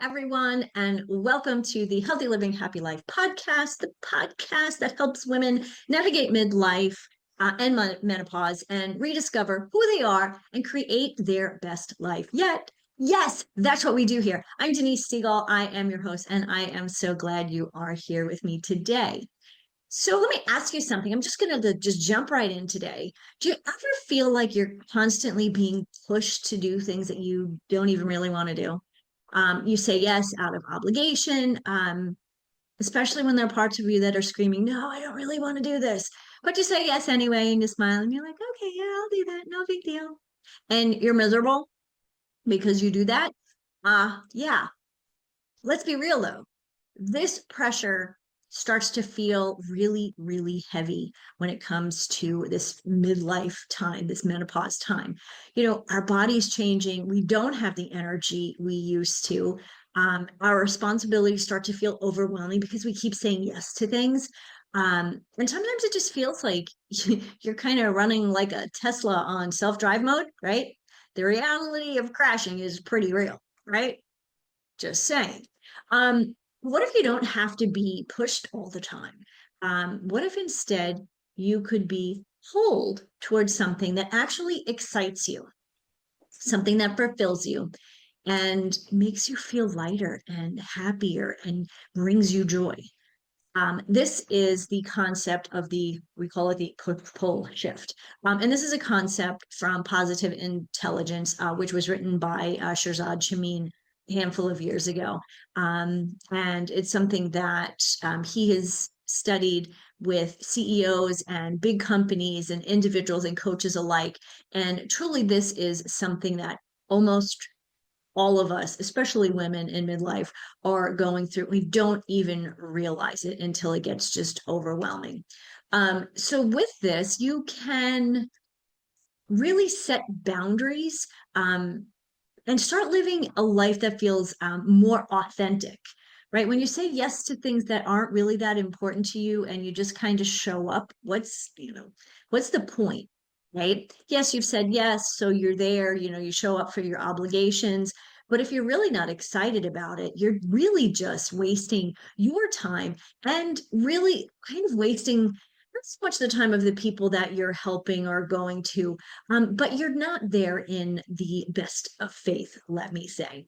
everyone, and welcome to the Healthy Living Happy Life podcast, the podcast that helps women navigate midlife and menopause and rediscover who they are and create their best life yet. Yes, that's what we do here. I'm Denise Stegall. I am your host, and I am so glad you are here with me today. So let me ask you something. I'm just going to just jump right in today. Do you ever feel like you're constantly being pushed to do things that you don't even really want to do? You say yes out of obligation, especially when there are parts of you that are screaming, no, I don't really want to do this. But you say yes anyway, and you smile and you're like, okay, yeah, I'll do that. No big deal. And you're miserable because you do that. Yeah. Let's be real though. This pressure starts to feel really, really heavy when it comes to this midlife time, this menopause time. Our body's changing. We don't have the energy we used to. Our responsibilities start to feel overwhelming because we keep saying yes to things. And sometimes it just feels like you're kind of running like a Tesla on self-drive mode, right? The reality of crashing is pretty real, right? Just saying. What if you don't have to be pushed all the time? What if instead you could be pulled towards something that actually excites you, something that fulfills you and makes you feel lighter and happier and brings you joy? This is the concept of we call it the push-pull shift. And this is a concept from Positive Intelligence, which was written by Shirzad Chamine a handful of years ago. And it's something that he has studied with CEOs and big companies and individuals and coaches alike. And truly, this is something that almost all of us, especially women in midlife, are going through. We don't even realize it until it gets just overwhelming. So, with this, you can really set boundaries and start living a life that feels more authentic. Right. When you say yes to things that aren't really that important to you and you just kind of show up, what's the point? Right. Yes, you've said yes. So you're there, you show up for your obligations. But if you're really not excited about it, you're really just wasting your time and really kind of wasting not so much the time of the people that you're helping or going to, but you're not there in the best of faith, let me say.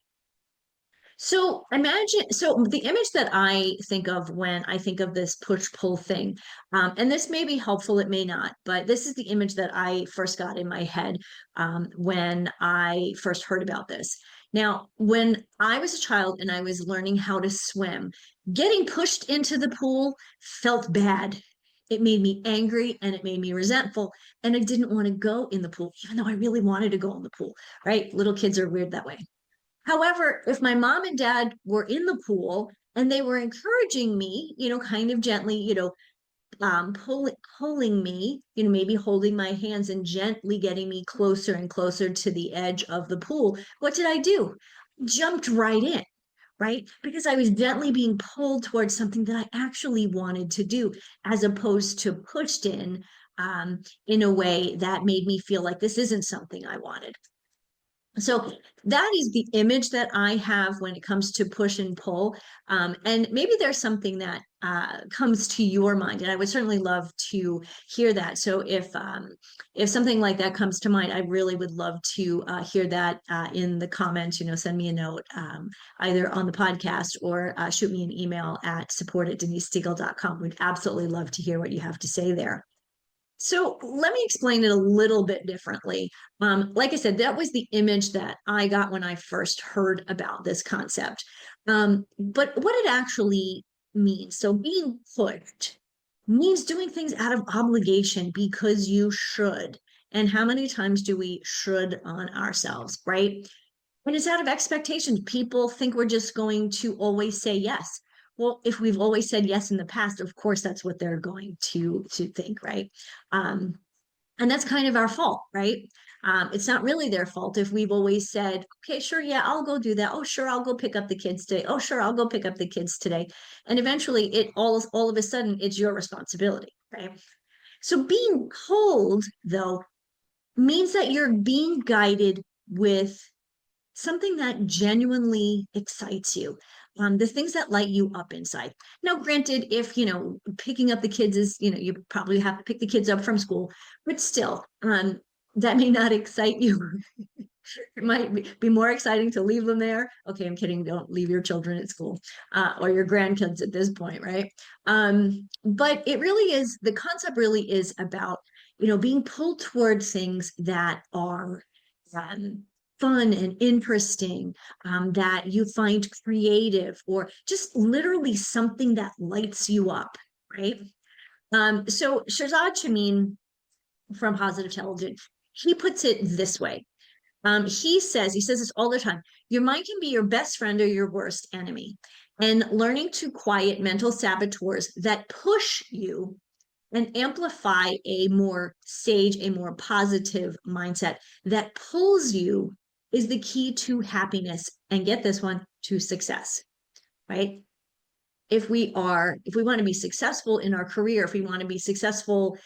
So the image that I think of when I think of this push pull thing, and this may be helpful, it may not, but this is the image that I first got in my head when I first heard about this. Now, when I was a child and I was learning how to swim, getting pushed into the pool felt bad. It made me angry and it made me resentful. And I didn't want to go in the pool, even though I really wanted to go in the pool, right? Little kids are weird that way. However, if my mom and dad were in the pool and they were encouraging me, kind of gently, pulling me, maybe holding my hands and gently getting me closer and closer to the edge of the pool, what did I do? Jumped right in, right? Because I was gently being pulled towards something that I actually wanted to do, as opposed to pushed in a way that made me feel like this isn't something I wanted. So that is the image that I have when it comes to push and pull. And maybe there's something that comes to your mind, and I would certainly love to hear that. So if something like that comes to mind, I really would love to hear that in the comments. Send me a note either on the podcast or shoot me an email at support@denisestegall.com. We'd absolutely love to hear what you have to say there. So let me explain it a little bit differently. Like I said, that was the image that I got when I first heard about this concept. But what it actually means, so being pushed means doing things out of obligation because you should. And how many times do we should on ourselves, right? And it's out of expectations. People think we're just going to always say yes. Well, if we've always said yes in the past, of course, that's what they're going to think, right? Um, and that's kind of our fault, right? It's not really their fault if we've always said, okay, sure, yeah, I'll go do that. Oh, sure, I'll go pick up the kids today. Oh, sure, I'll go pick up the kids today. And eventually, it all of a sudden, it's your responsibility, right? So being pulled, though, means that you're being guided with something that genuinely excites you, the things that light you up inside. Now, granted, if, picking up the kids is, you probably have to pick the kids up from school, but still, that may not excite you. It might be more exciting to leave them there. Okay, I'm kidding. Don't leave your children at school, or your grandkids at this point, right? But it really is, the concept really is about, being pulled toward things that are um, fun and interesting, that you find creative, or just literally something that lights you up, right? So Shazad Chamin from Positive Intelligence, he puts it this way. He says this all the time. Your mind can be your best friend or your worst enemy. And learning to quiet mental saboteurs that push you and amplify a more sage, a more positive mindset that pulls you is the key to happiness. And get this one, to success, right? If we want to be successful in our career, if we want to be successful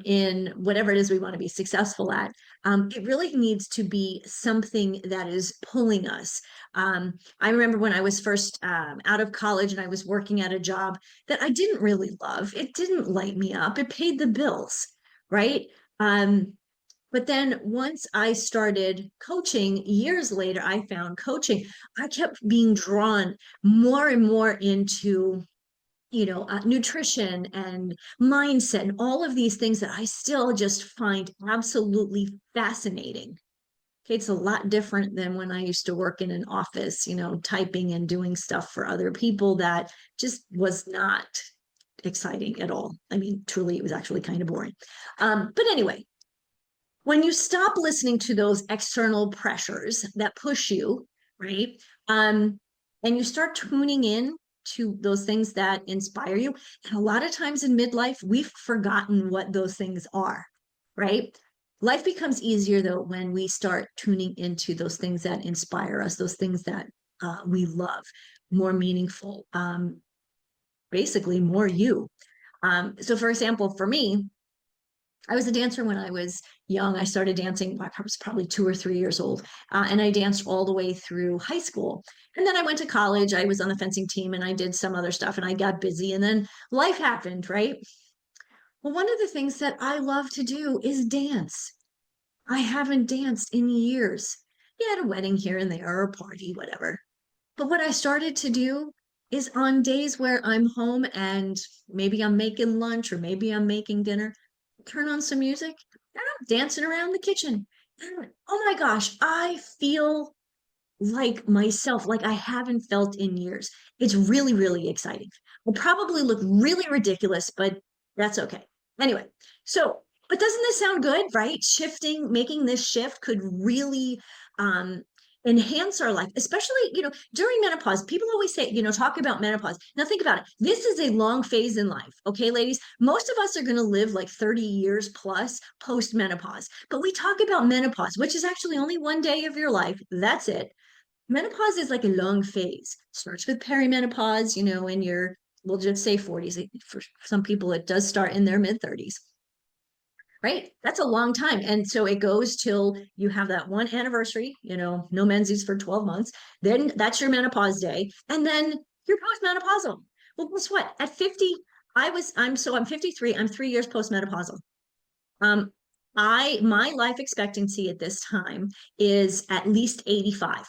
in whatever it is we want to be successful at, it really needs to be something that is pulling us. I remember when I was first out of college and I was working at a job that I didn't really love. It didn't light me up. It paid the bills, right? But then once I started coaching, years later, I found coaching. I kept being drawn more and more into, nutrition and mindset and all of these things that I still just find absolutely fascinating. Okay, it's a lot different than when I used to work in an office, typing and doing stuff for other people. That just was not exciting at all. I mean, truly, it was actually kind of boring. But anyway, when you stop listening to those external pressures that push you, right? And you start tuning in to those things that inspire you. And a lot of times in midlife, we've forgotten what those things are, right? Life becomes easier though when we start tuning into those things that inspire us, those things that we love, more meaningful, basically more you. So for example, for me, I was a dancer when I was young. I started dancing, I was probably 2 or 3 years old, and I danced all the way through high school. And then I went to college. I was on the fencing team and I did some other stuff and I got busy. And then life happened, right? Well, one of the things that I love to do is dance. I haven't danced in years. Yeah, at a wedding here and there, or a party, whatever. But what I started to do is on days where I'm home and maybe I'm making lunch or maybe I'm making dinner, turn on some music, and I'm dancing around the kitchen. And, oh my gosh, I feel like myself, like I haven't felt in years. It's really, really exciting. I'll probably look really ridiculous, but that's okay. Anyway, so, but doesn't this sound good, right? Shifting, making this shift could really um, enhance our life, especially, during menopause. People always say, talk about menopause. Now, think about it. This is a long phase in life. Okay, ladies, most of us are going to live like 30 years plus post menopause, but we talk about menopause, which is actually only one day of your life. That's it. Menopause is like a long phase. Starts with perimenopause, in your, we'll just say 40s. For some people, it does start in their mid 30s, right? That's a long time. And so it goes till you have that one anniversary, no menses for 12 months. Then that's your menopause day. And then you're postmenopausal. Well, guess what? At 50, I'm 53. I'm 3 years postmenopausal. Um, my life expectancy at this time is at least 85.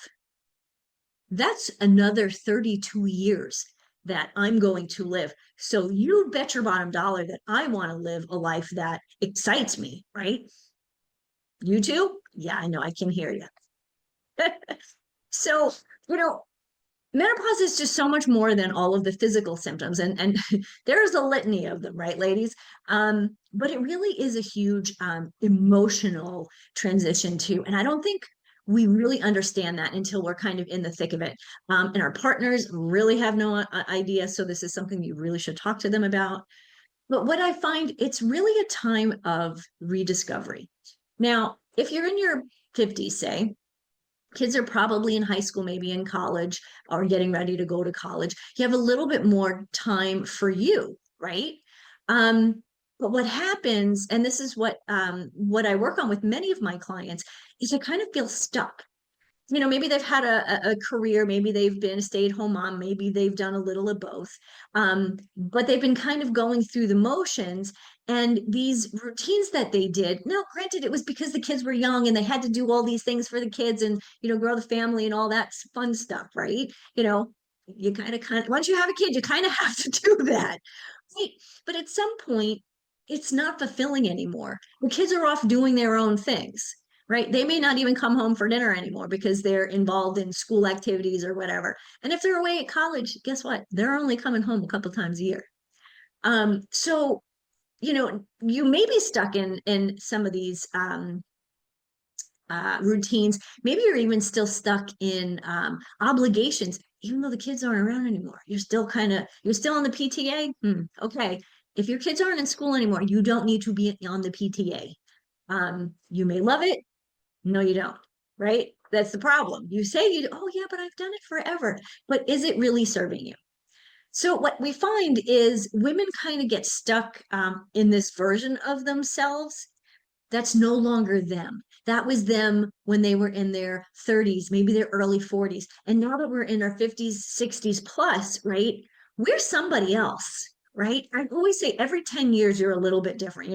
That's another 32 years that I'm going to live. So you bet your bottom dollar that I want to live a life that excites me, right? You too? Yeah, I know, I can hear you. So, you know, menopause is just so much more than all of the physical symptoms. And there's a litany of them, right, ladies? But it really is a huge emotional transition too. And I don't think we really understand that until we're kind of in the thick of it. And our partners really have no idea. So this is something you really should talk to them about. But what I find, it's really a time of rediscovery. Now, if you're in your 50s, say, kids are probably in high school, maybe in college, or getting ready to go to college. You have a little bit more time for you, right? But what happens, and this is what I work on with many of my clients, is I kind of feel stuck. maybe they've had a career, maybe they've been a stay-at-home mom, maybe they've done a little of both. But they've been kind of going through the motions. And these routines that they did, now granted, it was because the kids were young and they had to do all these things for the kids and, grow the family and all that fun stuff, right? You kind of, once you have a kid, you kind of have to do that. Right? But at some point, it's not fulfilling anymore. The kids are off doing their own things, right? They may not even come home for dinner anymore because they're involved in school activities or whatever. And if they're away at college, guess what? They're only coming home a couple times a year. So, you may be stuck in some of these routines. Maybe you're even still stuck in obligations, even though the kids aren't around anymore. You're still on the PTA. Okay. If your kids aren't in school anymore, you don't need to be on the PTA. You may love it. No, you don't. Right? That's the problem. You say oh yeah, but I've done it forever. But is it really serving you? So what we find is women kind of get stuck in this version of themselves that's no longer them. That was them when they were in their 30s, maybe their early 40s. And now that we're in our 50s, 60s plus, right? We're somebody else, right? I always say every 10 years, you're a little bit different.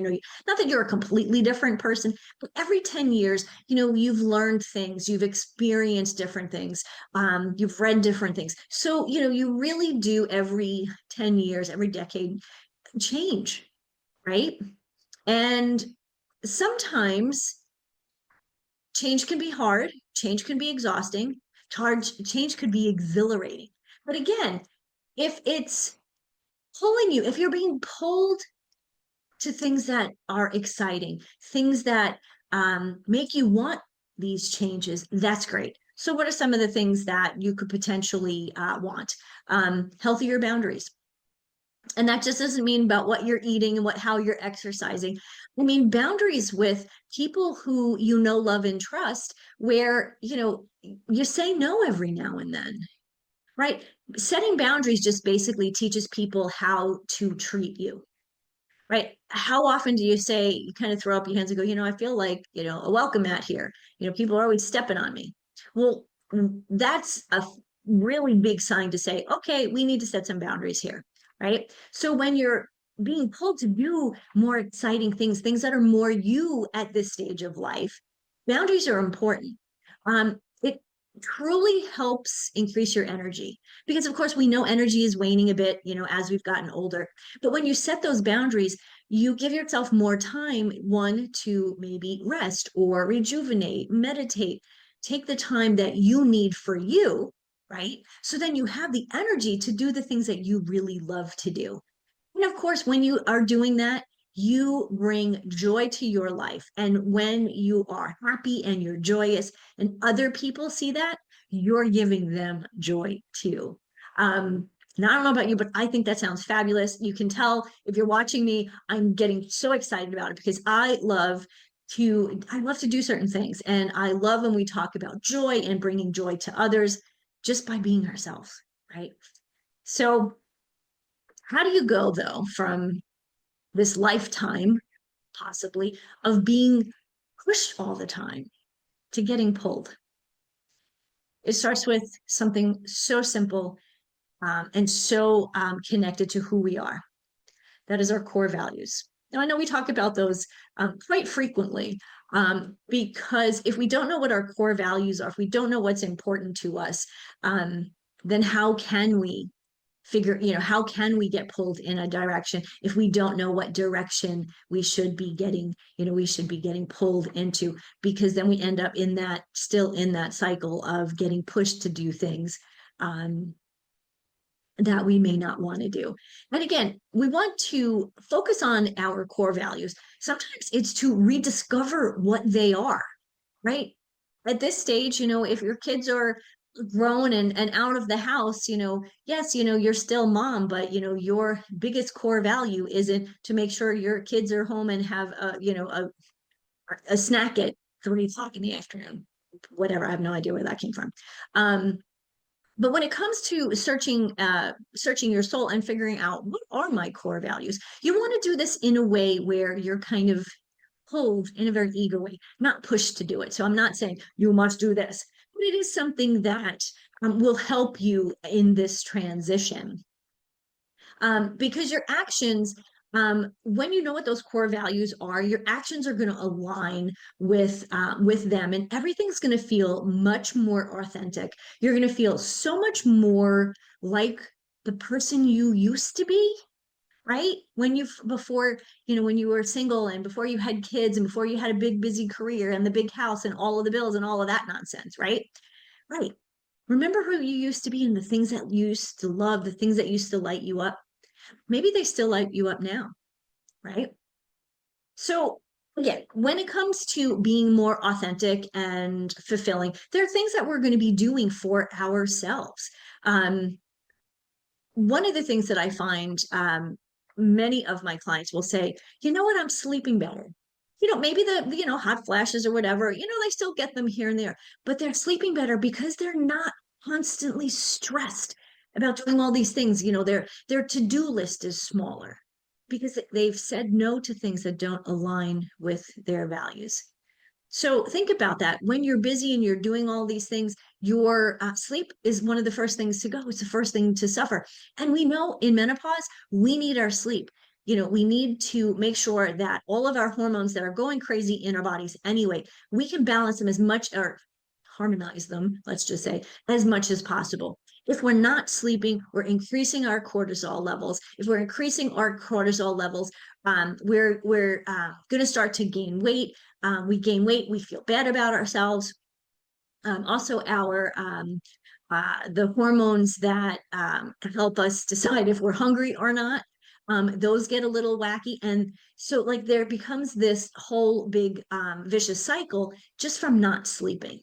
Not that you're a completely different person, but every 10 years, you've learned things, you've experienced different things, you've read different things. So, you really do every 10 years, every decade change, right? And sometimes change can be hard, change can be exhausting, change could be exhilarating. But again, if it's pulling you, if you're being pulled to things that are exciting, things that make you want these changes, that's great. So, what are some of the things that you could potentially want? Healthier boundaries. And that just doesn't mean about what you're eating and how you're exercising. I mean, boundaries with people who love and trust, where, you say no every now and then, right? Setting boundaries just basically teaches people how to treat you, right? How often do you say, you kind of throw up your hands and go, I feel like, a welcome mat here. People are always stepping on me. Well, that's a really big sign to say, okay, we need to set some boundaries here, right? So when you're being pulled to do more exciting things that are more you at this stage of life, boundaries are important. It truly helps increase your energy because, of course, we know energy is waning a bit, as we've gotten older. But when you set those boundaries, you give yourself more time, one, to maybe rest or rejuvenate, meditate, take the time that you need for you, right? So then you have the energy to do the things that you really love to do. And of course, when you are doing that, you bring joy to your life. And when you are happy and you're joyous, and other people see that, you're giving them joy too. Now, I don't know about you, but I think that sounds fabulous. You can tell if you're watching me, I'm getting so excited about it because I love to do certain things. And I love when we talk about joy and bringing joy to others just by being ourselves, right? So, how do you go though from this lifetime, possibly, of being pushed all the time to getting pulled? It starts with something so simple and so connected to who we are. That is our core values. Now, I know we talk about those quite frequently because if we don't know what our core values are, if we don't know what's important to us, then how can we how can we get pulled in a direction if we don't know what direction we should be getting pulled into? Because then we end up still in that cycle of getting pushed to do things that we may not want to do. And again, we want to focus on our core values. Sometimes it's to rediscover what they are, right? At this stage, if your kids are grown and out of the house, yes, you're still mom, but your biggest core value isn't to make sure your kids are home and have a snack at 3 o'clock in the afternoon, whatever. I have no idea where that came from. But when it comes to searching your soul and figuring out what are my core values, you want to do this in a way where you're kind of pulled in a very eager way, not pushed to do it. So I'm not saying you must do this. it is something that will help you in this transition. Because your actions, when you know what those core values are, your actions are going to align with them, and everything's going to feel much more authentic. You're going to feel so much more like the person you used to be, right? When you before, when you were single and before you had kids and before you had a big busy career and the big house and all of the bills and all of that nonsense, right? Right. Remember who you used to be and the things that you used to love, the things that used to light you up. Maybe they still light you up now, right? So again, when it comes to being more authentic and fulfilling, there are things that we're going to be doing for ourselves. One of the things that I find, many of my clients will say, you know what, I'm sleeping better. Maybe hot flashes or whatever, they still get them here and there, but they're sleeping better because they're not constantly stressed about doing all these things. Their to-do list is smaller because they've said no to things that don't align with their values. So think about that. When you're busy and you're doing all these things, your sleep is one of the first things to go. It's the first thing to suffer. And we know in menopause, we need our sleep. We need to make sure that all of our hormones that are going crazy in our bodies anyway, we can balance them as much, or harmonize them, let's just say, as much as possible. If we're not sleeping, we're increasing our cortisol levels. If we're increasing our cortisol levels, we're going to start to gain weight. We gain weight, we feel bad about ourselves. Also, the hormones that help us decide if we're hungry or not, those get a little wacky. And so, like, there becomes this whole big vicious cycle just from not sleeping.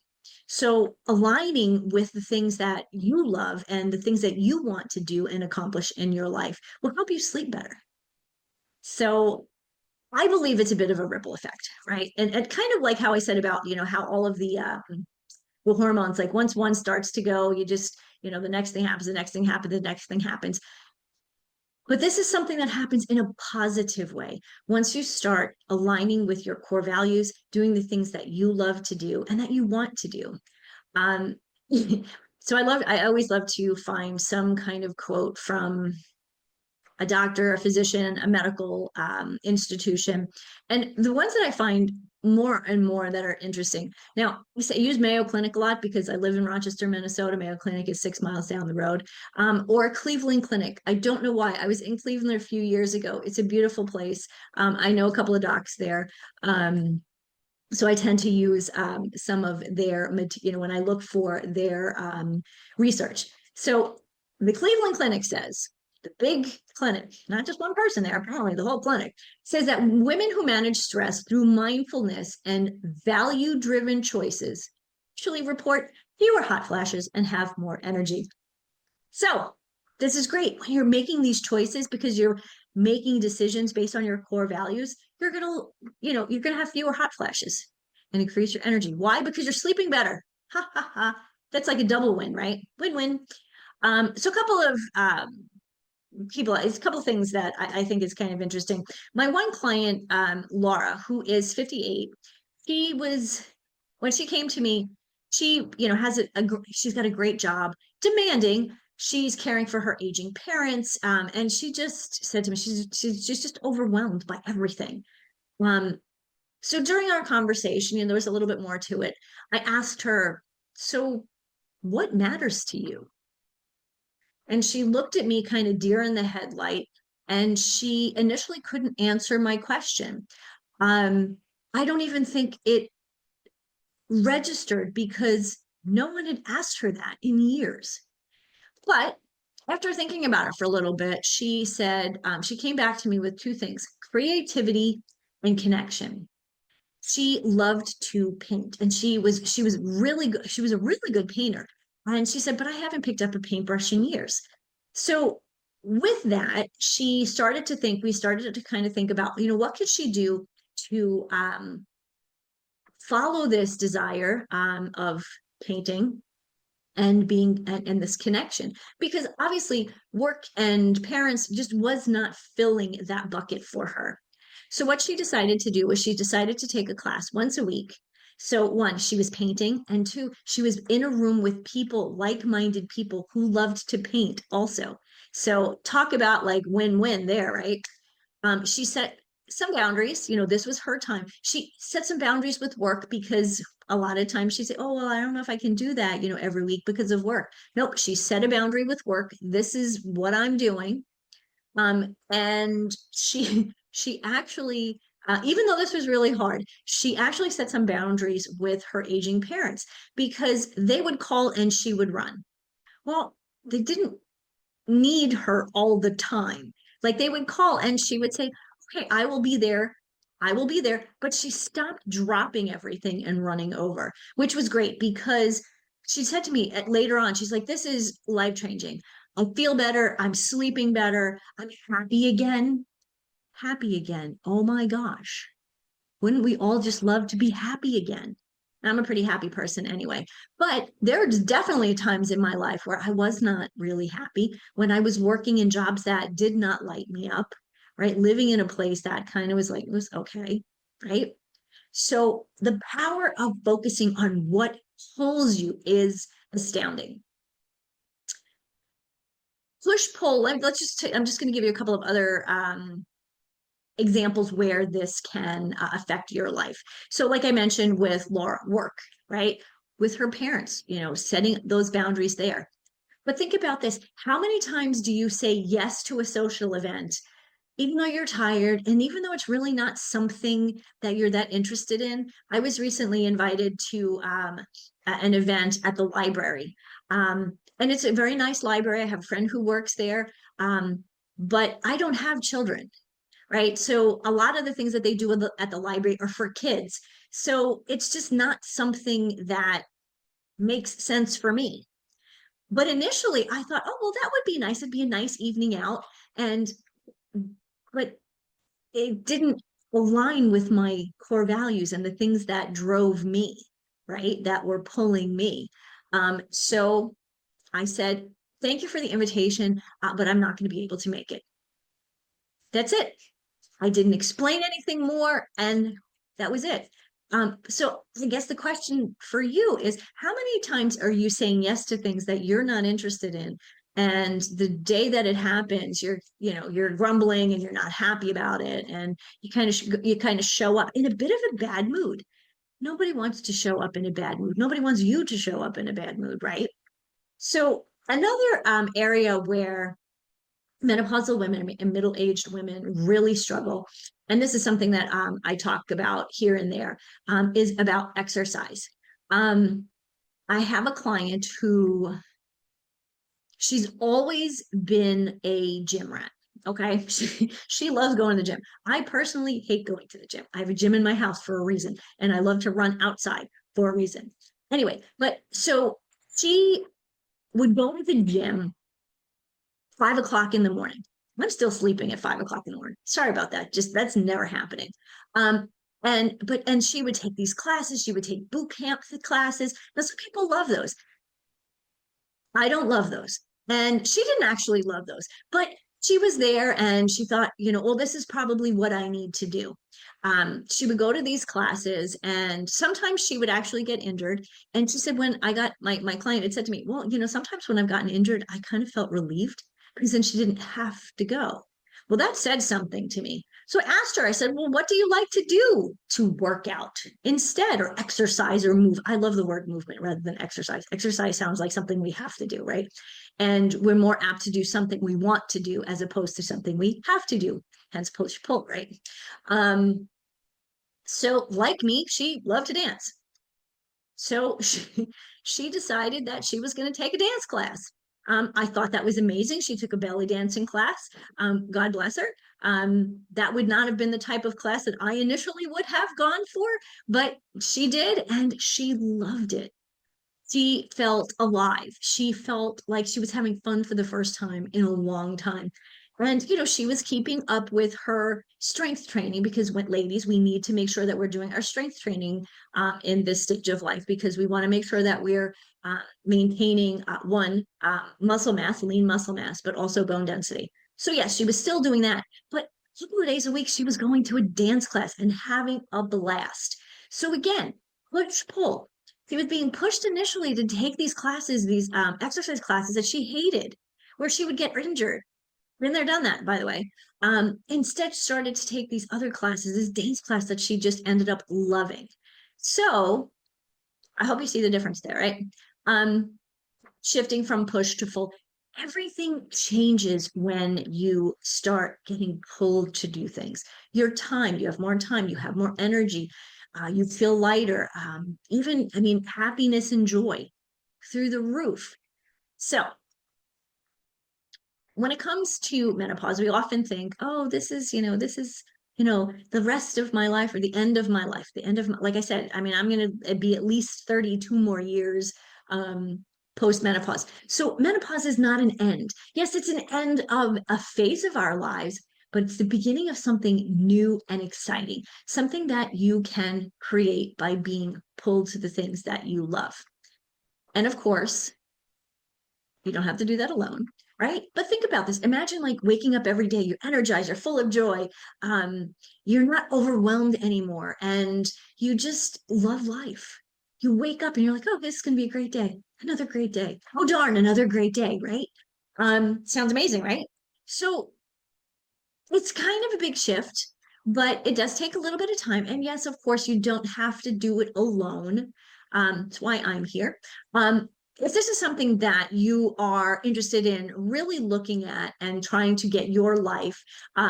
So, aligning with the things that you love and the things that you want to do and accomplish in your life will help you sleep better. So, I believe it's a bit of a ripple effect, right? And kind of like how I said about, how all of the hormones, like once one starts to go, you just, the next thing happens, the next thing happens, the next thing happens. But this is something that happens in a positive way. Once you start aligning with your core values, doing the things that you love to do and that you want to do. Um, so I always love to find some kind of quote from a doctor, a physician, a medical institution. And the ones that I find more and more that are interesting. Now, I use Mayo Clinic a lot because I live in Rochester, Minnesota. Mayo Clinic is 6 miles down the road. Or Cleveland Clinic. I don't know why. I was in Cleveland a few years ago. It's a beautiful place. I know a couple of docs there. So I tend to use some of their, when I look for their research. So the Cleveland Clinic says, the big clinic, not just one person there, apparently the whole clinic, says that women who manage stress through mindfulness and value-driven choices usually report fewer hot flashes and have more energy. So this is great. When you're making these choices because you're making decisions based on your core values, you're gonna have fewer hot flashes and increase your energy. Why? Because you're sleeping better. Ha ha ha. That's like a double win, right? Win-win. So a couple of it's a couple of things that I think is kind of interesting. My one client, Laura, who is 58, when she came to me, she, has she's got a great job, demanding. She's caring for her aging parents, and she just said to me, she's just overwhelmed by everything. So during our conversation, there was a little bit more to it. I asked her, so what matters to you? And she looked at me kind of deer in the headlight, and she initially couldn't answer my question. I don't even think it registered because no one had asked her that in years. But after thinking about it for a little bit, she said, she came back to me with two things: creativity and connection. She loved to paint, and she was really good. She was a really good painter. And she said, but I haven't picked up a paintbrush in years. So with that, we started to kind of think about, what could she do to follow this desire of painting and being and this connection, because obviously work and parents just was not filling that bucket for her. So what she decided to do was she decided to take a class once a week So one, she was painting, and two, she was in a room with people, like-minded people who loved to paint also. So talk about like win-win there, right? She set some boundaries. This was her time. She set some boundaries with work because a lot of times she'd say, "Oh, well, I don't know if I can do that, every week because of work." Nope, she set a boundary with work. This is what I'm doing. And she actually, even though this was really hard, she actually set some boundaries with her aging parents because they would call and she would run. Well, they didn't need her all the time. Like they would call and she would say, "Okay, I will be there. I will be there." But she stopped dropping everything and running over, which was great because she said to me later on, she's like, "This is life changing. I feel better. I'm sleeping better. I'm happy again." Happy again. Oh my gosh. Wouldn't we all just love to be happy again? I'm a pretty happy person anyway. But there's definitely times in my life where I was not really happy when I was working in jobs that did not light me up, right? Living in a place that kind of was like, it was okay, right? So the power of focusing on what pulls you is astounding. Push pull, let's just, I'm just going to give you a couple of other examples where this can affect your life. So, like I mentioned with Laura, work, right? With her parents, setting those boundaries there. But think about this. How many times do you say yes to a social event, even though you're tired and even though it's really not something that you're that interested in? I was recently invited to an event at the library. And it's a very nice library. I have a friend who works there. But I don't have children, right? So a lot of the things that they do at the library are for kids. So it's just not something that makes sense for me. But initially I thought, oh, well, that would be nice. It'd be a nice evening out. And, but it didn't align with my core values and the things that drove me, right? That were pulling me. So I said, thank you for the invitation, but I'm not going to be able to make it. That's it. I didn't explain anything more, and that was it. So I guess the question for you is, how many times are you saying yes to things that you're not interested in? And the day that it happens, you're grumbling and you're not happy about it, and you kind of show up in a bit of a bad mood. Nobody wants to show up in a bad mood. Nobody wants you to show up in a bad mood, right? So another area where menopausal women and middle-aged women really struggle, and this is something that I talk about here and there, is about exercise. um, I have a client who, she's always been a gym rat. Okay. She loves going to the gym. I personally hate going to the gym. I have a gym in my house for a reason, and I love to run outside for a reason. Anyway, but so she would go to the gym 5 o'clock in the morning. I'm still sleeping at 5 o'clock in the morning. Sorry about that. Just that's never happening. Um, and she would take these classes. She would take boot camp classes. Now some people love those. I don't love those. And she didn't actually love those, but she was there and she thought, well, this is probably what I need to do. She would go to these classes and sometimes she would actually get injured. And she said, when I got my client had said to me, well, sometimes when I've gotten injured, I kind of felt relieved because then she didn't have to go. Well, that said something to me. So I asked her, I said, well, what do you like to do to work out instead, or exercise or move? I love the word movement rather than exercise. Exercise sounds like something we have to do, right? And we're more apt to do something we want to do as opposed to something we have to do, hence push pull, right? So like me, she loved to dance. So she decided that she was going to take a dance class. I thought that was amazing. She took a belly dancing class. God bless her. That would not have been the type of class that I initially would have gone for, but she did, and she loved it. She felt alive. She felt like she was having fun for the first time in a long time. And, she was keeping up with her strength training because when ladies, we need to make sure that we're doing our strength training in this stage of life because we want to make sure that we're maintaining muscle mass, lean muscle mass, but also bone density. So, yes, she was still doing that. But a couple of days a week, she was going to a dance class and having a blast. So, again, push pull. She was being pushed initially to take these classes, these exercise classes that she hated, where she would get injured. Been there, done that, by the way. Instead, started to take these other classes, this dance class that she just ended up loving. So I hope you see the difference there, right? Shifting from push to pull. Everything changes when you start getting pulled to do things. Your time, you have more time, you have more energy, you feel lighter. Even, I mean, happiness and joy through the roof. So when it comes to menopause, we often think, oh, this is, the rest of my life or the end of my life, the end of my, like I said, I mean, I'm going to be at least 32 more years post menopause. So menopause is not an end. Yes, it's an end of a phase of our lives, but it's the beginning of something new and exciting, something that you can create by being pulled to the things that you love. And of course, you don't have to do that alone, right? But think about this. Imagine like waking up every day, you're energized, you're full of joy, you're not overwhelmed anymore, and you just love life. You wake up and you're like, oh, this is going to be a great day. Another great day. Oh, darn, another great day, right? Sounds amazing, right? So it's kind of a big shift, but it does take a little bit of time. And yes, of course, you don't have to do it alone. That's why I'm here. If this is something that you are interested in really looking at and trying to get your life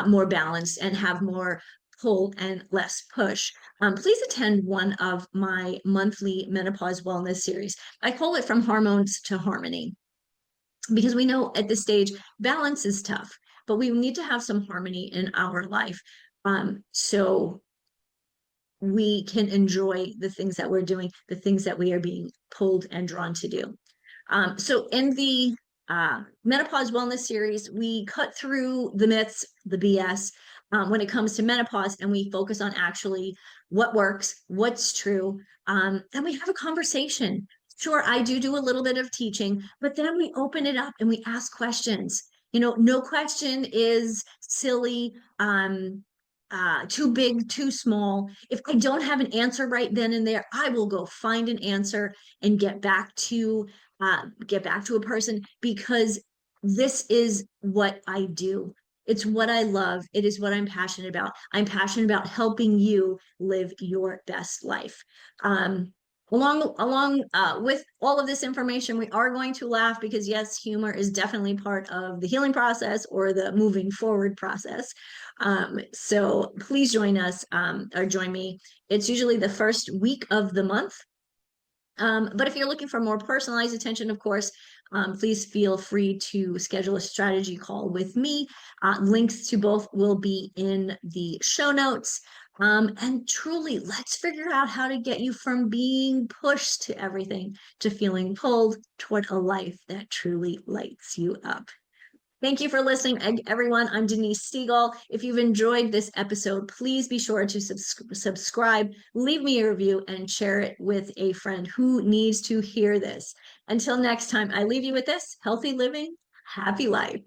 more balanced and have more pull and less push, please attend one of my monthly menopause wellness series. I call it From Hormones to Harmony, because we know at this stage balance is tough, but we need to have some harmony in our life, so we can enjoy the things that we're doing, the things that we are being pulled and drawn to do. So in the menopause wellness series, we cut through the myths, the BS, when it comes to menopause, and we focus on actually what works, what's true, and we have a conversation. Sure, I do a little bit of teaching, but then we open it up and we ask questions. No question is silly, too big, too small. If I don't have an answer right then and there, I will go find an answer and get back to a person, because this is what I do. It's what I love. It is what I'm passionate about. I'm passionate about helping you live your best life. Along with all of this information, we are going to laugh, because yes, humor is definitely part of the healing process or the moving forward process. So please join us, or join me. It's usually the first week of the month. But if you're looking for more personalized attention, of course, please feel free to schedule a strategy call with me. Links to both will be in the show notes. And truly, let's figure out how to get you from being pushed to everything to feeling pulled toward a life that truly lights you up. Thank you for listening, everyone. I'm Denise Stegall. If you've enjoyed this episode, please be sure to subscribe, leave me a review, and share it with a friend who needs to hear this. Until next time, I leave you with this: healthy living, happy life.